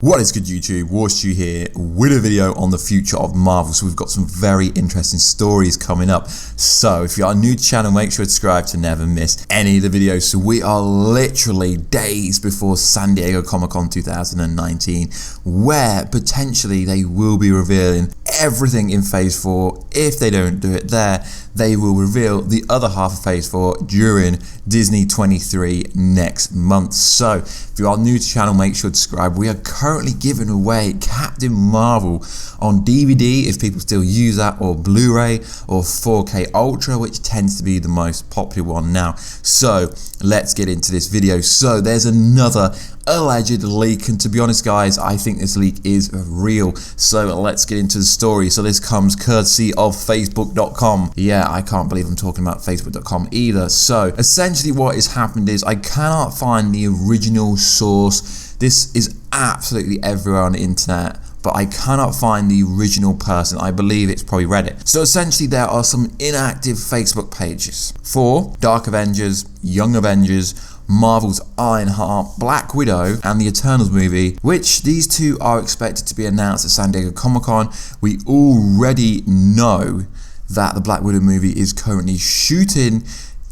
What is good, YouTube? Warstu here with a video on the future of Marvel. So we've got some very interesting stories coming up. So if you are new to the channel, make sure to subscribe to never miss any of the videos. So we are literally days before San Diego Comic-Con 2019, where potentially they will be revealing everything in Phase 4. If they don't do it there, they will reveal the other half of Phase 4 during Disney 23 next month. So if you are new to the channel, make sure to subscribe. We are currently giving away Captain Marvel on DVD, if people still use that, or Blu-ray, or 4K Ultra, which tends to be the most popular one now. So let's get into this video. So there's another alleged leak, and to be honest guys, I think this leak is real. So let's get into the story. So this comes courtesy of Facebook.com. Yeah, I can't believe I'm talking about Facebook.com either. So essentially what has happened is I cannot find the original source. This is absolutely everywhere on the internet, but I cannot find the original person. I believe it's probably Reddit. So essentially there are some inactive Facebook pages for Dark Avengers, Young Avengers, Marvel's IronHeart, Black Widow, and the Eternals movie, which these two are expected to be announced at San Diego Comic-Con. We already know that the Black Widow movie is currently shooting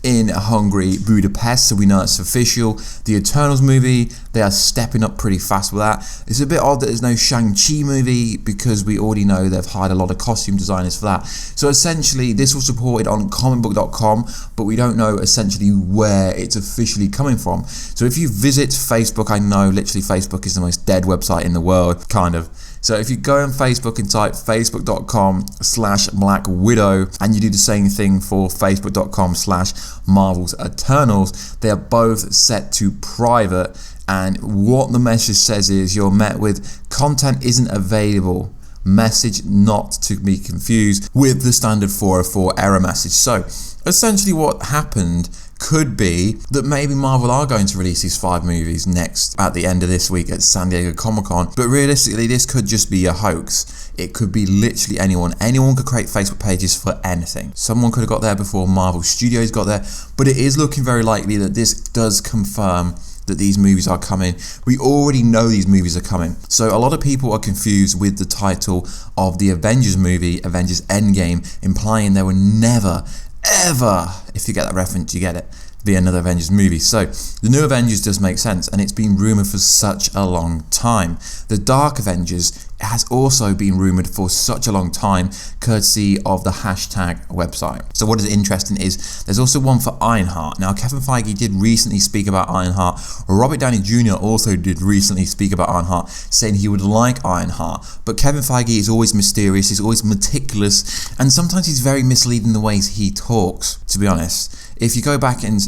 in Hungary, Budapest, so we know it's official. The Eternals movie, they are stepping up pretty fast with that. It's a bit odd that there's no Shang-Chi movie, because we already know they've hired a lot of costume designers for that. So essentially this was supported on comicbook.com, but we don't know essentially where it's officially coming from. So if you visit Facebook, I know literally Facebook is the most dead website in the world, kind of. So if you go on Facebook and type facebook.com/Black Widow, and you do the same thing for facebook.com/Marvel's Eternals, they are both set to private, and what the message says is you're met with content isn't available. Message not to be confused with the standard 404 error message. So essentially what happened could be that maybe Marvel are going to release these 5 movies next at the end of this week at San Diego Comic-Con, but realistically this could just be a hoax. It could be literally anyone. Anyone could create Facebook pages for anything. Someone could have got there before Marvel Studios got there, but it is looking very likely that this does confirm that these movies are coming. We already know these movies are coming. So a lot of people are confused with the title of the Avengers movie, Avengers EndGame, implying there were never, ever, if you get that reference, you get it, be another Avengers movie. So the new Avengers does make sense, and it's been rumored for such a long time. The Dark Avengers has also been rumored for such a long time, courtesy of the hashtag website. So what is interesting is there's also one for IronHeart. Now Kevin Feige did recently speak about IronHeart. Robert Downey Jr. also did recently speak about IronHeart, saying he would like IronHeart. But Kevin Feige is always mysterious, he's always meticulous, and sometimes he's very misleading the ways he talks, to be honest. If you go back and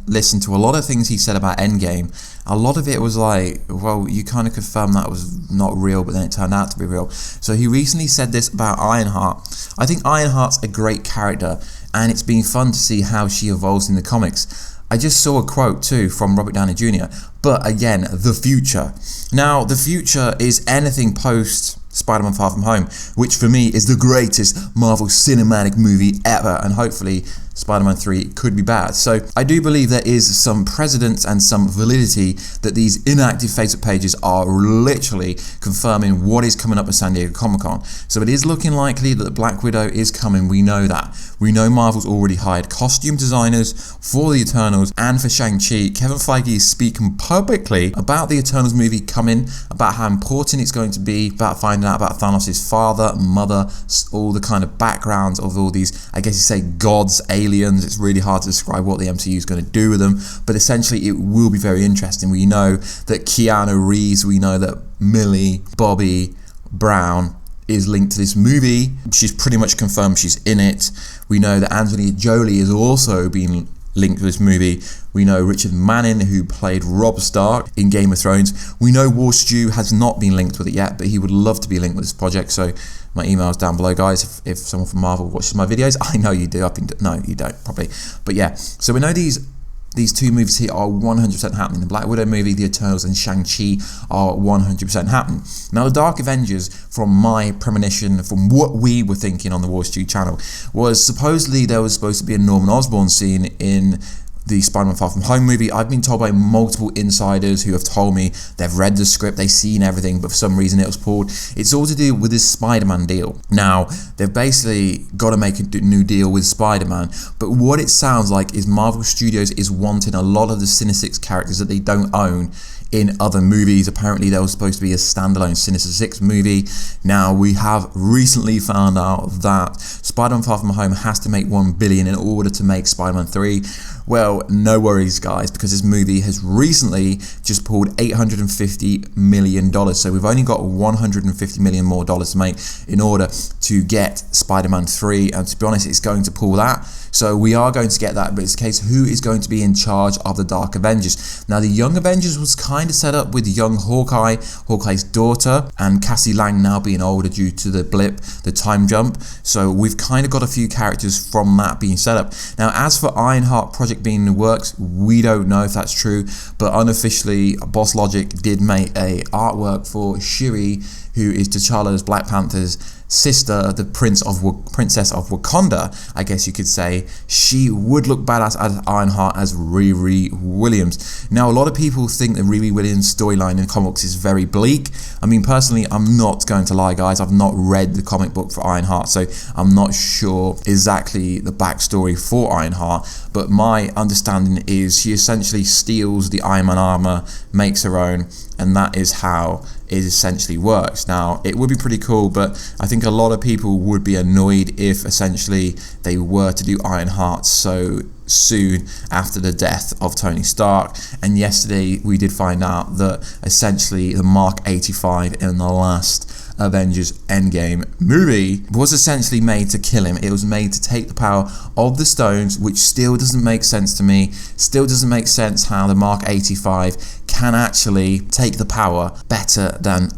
listen to a lot of things he said about EndGame, a lot of it was like, well, you kind of confirmed that was not real, but then it turned out to be real. So he recently said this about IronHeart. I think IronHeart's a great character, and it's been fun to see how she evolves in the comics. I just saw a quote too from Robert Downey Jr., but again, the future. Now, the future is anything post Spider-Man Far From Home, which for me is the greatest Marvel cinematic movie ever, and hopefully Spider-Man 3 could be bad. So I do believe there is some precedence and some validity that these inactive Facebook pages are literally confirming what is coming up at San Diego Comic-Con. So it is looking likely that Black Widow is coming. We know that. We know Marvel's already hired costume designers for the Eternals and for Shang-Chi. Kevin Feige is speaking publicly about the Eternals movie coming, about how important it's going to be, about finding out about Thanos' father, mother, all the kind of backgrounds of all these, I guess you say, gods, aliens. It's really hard to describe what the MCU is going to do with them, but essentially it will be very interesting. We know that Keanu Reeves, we know that Millie Bobby Brown is linked to this movie. She's pretty much confirmed she's in it. We know that Angelina Jolie is also being linked to this movie. We know Richard Manning, who played Robb Stark in Game of Thrones. We know Warstu has not been linked with it yet, but he would love to be linked with this project. So my email's down below, guys. If someone from Marvel watches my videos, I know you do. I think no, you don't probably, but yeah. So we know these 2 movies here are 100% happening. The Black Widow movie, the Eternals, and Shang-Chi are 100% happening. Now, the Dark Avengers, from my premonition, from what we were thinking on the Warstu channel, was supposedly there was supposed to be a Norman Osborn scene in the Spider-Man Far From Home movie. I've been told by multiple insiders who have told me they've read the script, they've seen everything, but for some reason it was pulled. It's all to do with this Spider-Man deal. Now, they've basically got to make a new deal with Spider-Man, but what it sounds like is Marvel Studios is wanting a lot of the Sinister characters that they don't own in other movies. Apparently there was supposed to be a standalone Sinister Six movie. Now we have recently found out that Spider-Man Far From Home has to make $1 billion in order to make Spider-Man 3. Well, no worries guys, because this movie has recently just pulled $850 million. So we've only got $150 million more to make in order to get Spider-Man 3, and to be honest, it's going to pull that. So we are going to get that, but it's a case who is going to be in charge of the Dark Avengers. Now the Young Avengers was kind of set up with young Hawkeye, Hawkeye's daughter, and Cassie Lang now being older due to the blip, the time jump. So we've kind of got a few characters from that being set up. Now as for IronHeart project being in the works, we don't know if that's true, but unofficially Boss Logic did make a artwork for Shuri, who is T'Challa's Black Panther's sister, the princess of Wakanda, I guess you could say. She would look badass as Ironheart as Riri Williams. Now, a lot of people think that Riri Williams' storyline in comics is very bleak. I mean, personally, I'm not going to lie, guys. I've not read the comic book for Ironheart, so I'm not sure exactly the backstory for Ironheart. But my understanding is she essentially steals the Iron Man armor, makes her own, and that is how it essentially works. Now, it would be pretty cool, but I think a lot of people would be annoyed if essentially they were to do Ironheart so soon after the death of Tony Stark. And yesterday we did find out that essentially the Mark 85 in the last Avengers EndGame movie was essentially made to kill him. It was made to take the power of the stones, which still doesn't make sense to me. Still doesn't make sense how the Mark 85 can actually take the power better than,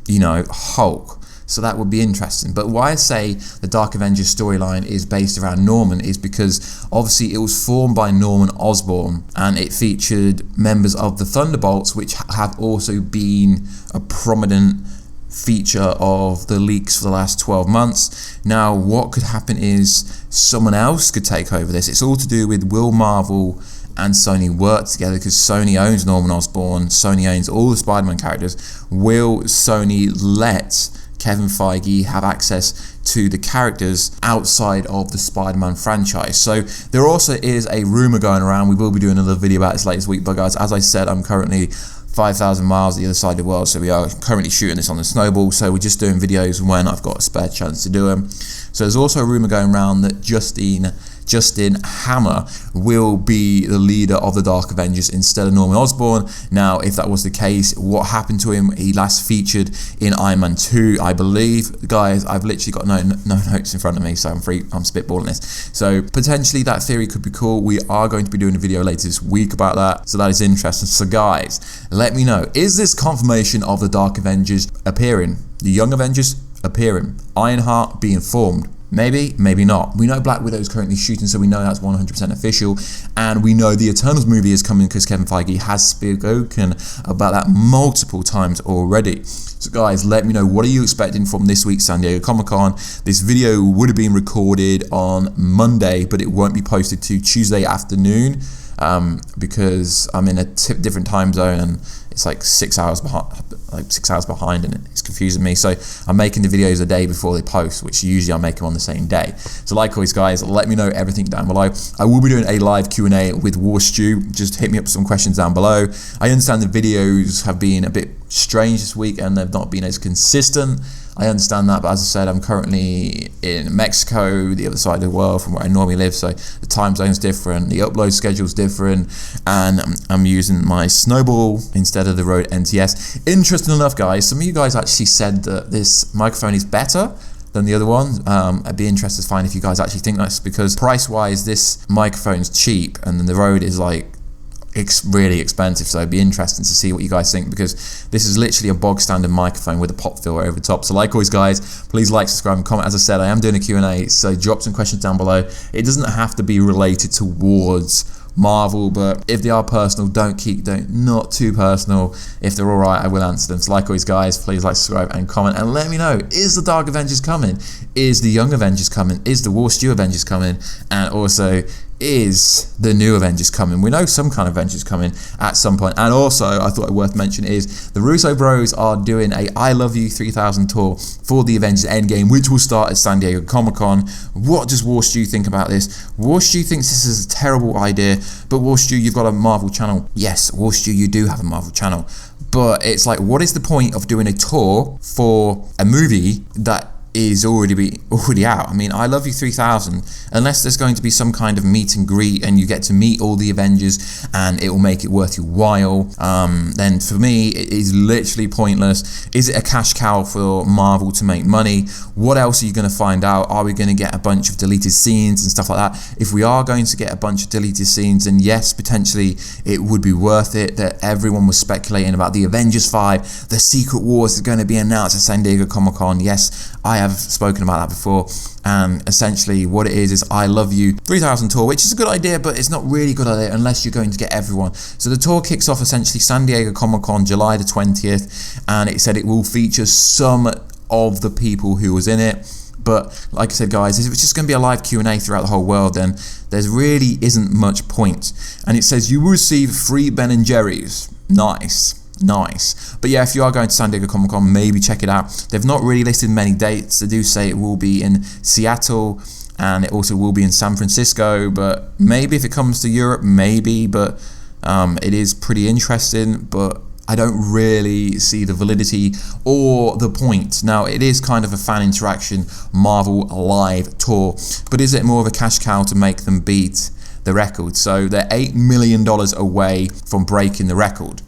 you know, Hulk. So that would be interesting. But why I say the Dark Avengers storyline is based around Norman is because obviously it was formed by Norman Osborn, and it featured members of the Thunderbolts, which have also been a prominent feature of the leaks for the last 12 months. Now, what could happen is someone else could take over this. It's all to do with will Marvel and Sony work together, because Sony owns Norman Osborn, Sony owns all the Spider-Man characters. Will Sony let Kevin Feige have access to the characters outside of the Spider-Man franchise? So there also is a rumor going around. We will be doing another video about this later this week, but guys, as I said, I'm currently 5,000 miles the other side of the world, so we are currently shooting this on the Snowball, so we're just doing videos when I've got a spare chance to do them. So there's also a rumor going around that Justin Hammer will be the leader of the Dark Avengers instead of Norman Osborn. Now, if that was the case, what happened to him? He last featured in Iron Man 2, I believe. Guys, I've literally got no notes in front of me, so I'm spitballing this. So potentially that theory could be cool. We are going to be doing a video later this week about that, so that is interesting. So guys, let me know, is this confirmation of the Dark Avengers appearing? The Young Avengers appearing? Ironheart being formed? Maybe, maybe not. We know Black Widow is currently shooting, so we know that's 100% official. And we know the Eternals movie is coming because Kevin Feige has spoken about that multiple times already. So guys, let me know, what are you expecting from this week's San Diego Comic-Con? This video would have been recorded on Monday, but it won't be posted to Tuesday afternoon because I'm in a different time zone and it's like 6 hours behind, and it's confusing me. So I'm making the videos a day before they post, which usually I make them on the same day. So like always, guys, let me know everything down below. I will be doing a live Q&A with Warstu. Just hit me up with some questions down below. I understand the videos have been a bit strange this week and they've not been as consistent. I understand that, but as I said, I'm currently in Mexico, the other side of the world from where I normally live, so the time zone's different, the upload schedule's different, and I'm using my Snowball instead of the Rode NTS. Interesting enough, guys, some of you guys actually said that this microphone is better than the other one. I'd be interested to find if you guys actually think that's because price-wise, this microphone's cheap, and then the Rode is like it's really expensive, so it'd be interesting to see what you guys think, because this is literally a bog standard microphone with a pop filter over the top. So like always, guys, please like, subscribe, and comment. As I said, I am doing a Q&A, so drop some questions down below. It doesn't have to be related towards Marvel, but if they are personal, not too personal. If they're alright, I will answer them. So like always, guys, please like, subscribe, and comment, and let me know, is the Dark Avengers coming? Is the Young Avengers coming? Is the Warstu Avengers coming? And also, is the new Avengers coming? We know some kind of Avengers coming at some point. And also, I thought it worth mentioning is the Russo bros are doing a I Love You 3000 tour for the Avengers Endgame, which will start at San Diego Comic-Con. What does Warstu think about this? Warstu thinks this is a terrible idea, but Warstu, you've got a Marvel channel. Yes, Warstu, you do have a Marvel channel. But it's like, what is the point of doing a tour for a movie that is already out? I mean, I Love You 3000, unless there's going to be some kind of meet and greet and you get to meet all the Avengers and it will make it worth your while, then for me it is literally pointless. Is it a cash cow for Marvel to make money? What else are you going to find out? Are we going to get a bunch of deleted scenes and stuff like that? If we are going to get a bunch of deleted scenes, then yes, potentially it would be worth it. That everyone was speculating about the Avengers 5, the Secret Wars is going to be announced at San Diego Comic-Con. Yes, I have spoken about that before, and essentially what it is I Love You 3000 tour, which is a good idea, but it's not really a good idea unless you're going to get everyone. So the tour kicks off essentially San Diego Comic-Con July the 20th, and it said it will feature some of the people who was in it. But like I said, guys, if it's just going to be a live Q&A throughout the whole world, then there really isn't much point. And it says you will receive free Ben & Jerry's. Nice. But yeah, if you are going to San Diego Comic-Con, maybe check it out. They've not really listed many dates. They do say it will be in Seattle and it also will be in San Francisco, but maybe if it comes to Europe, maybe. But it is pretty interesting, but I don't really see the validity or the point. Now, it is kind of a fan interaction Marvel live tour, but is it more of a cash cow to make them beat the record? So they're $8 million away from breaking the record.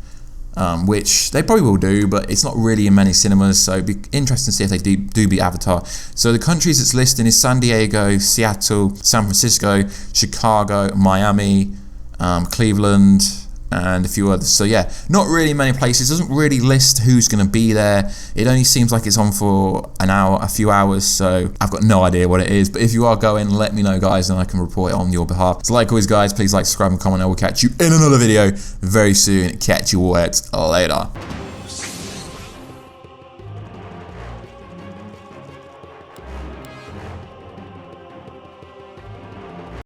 Which they probably will do, but it's not really in many cinemas, so it'd be interesting to see if they do beat Avatar. So the countries it's listing is San Diego, Seattle, San Francisco, Chicago, Miami, Cleveland, and a few others. So yeah, not really many places. It doesn't really list who's going to be there. It only seems like it's on for an hour, a few hours, so I've got no idea what it is. But if you are going, let me know, guys, and I can report it on your behalf. So like always, guys, please like, subscribe, and comment. I will catch you in another video very soon. Catch you all later.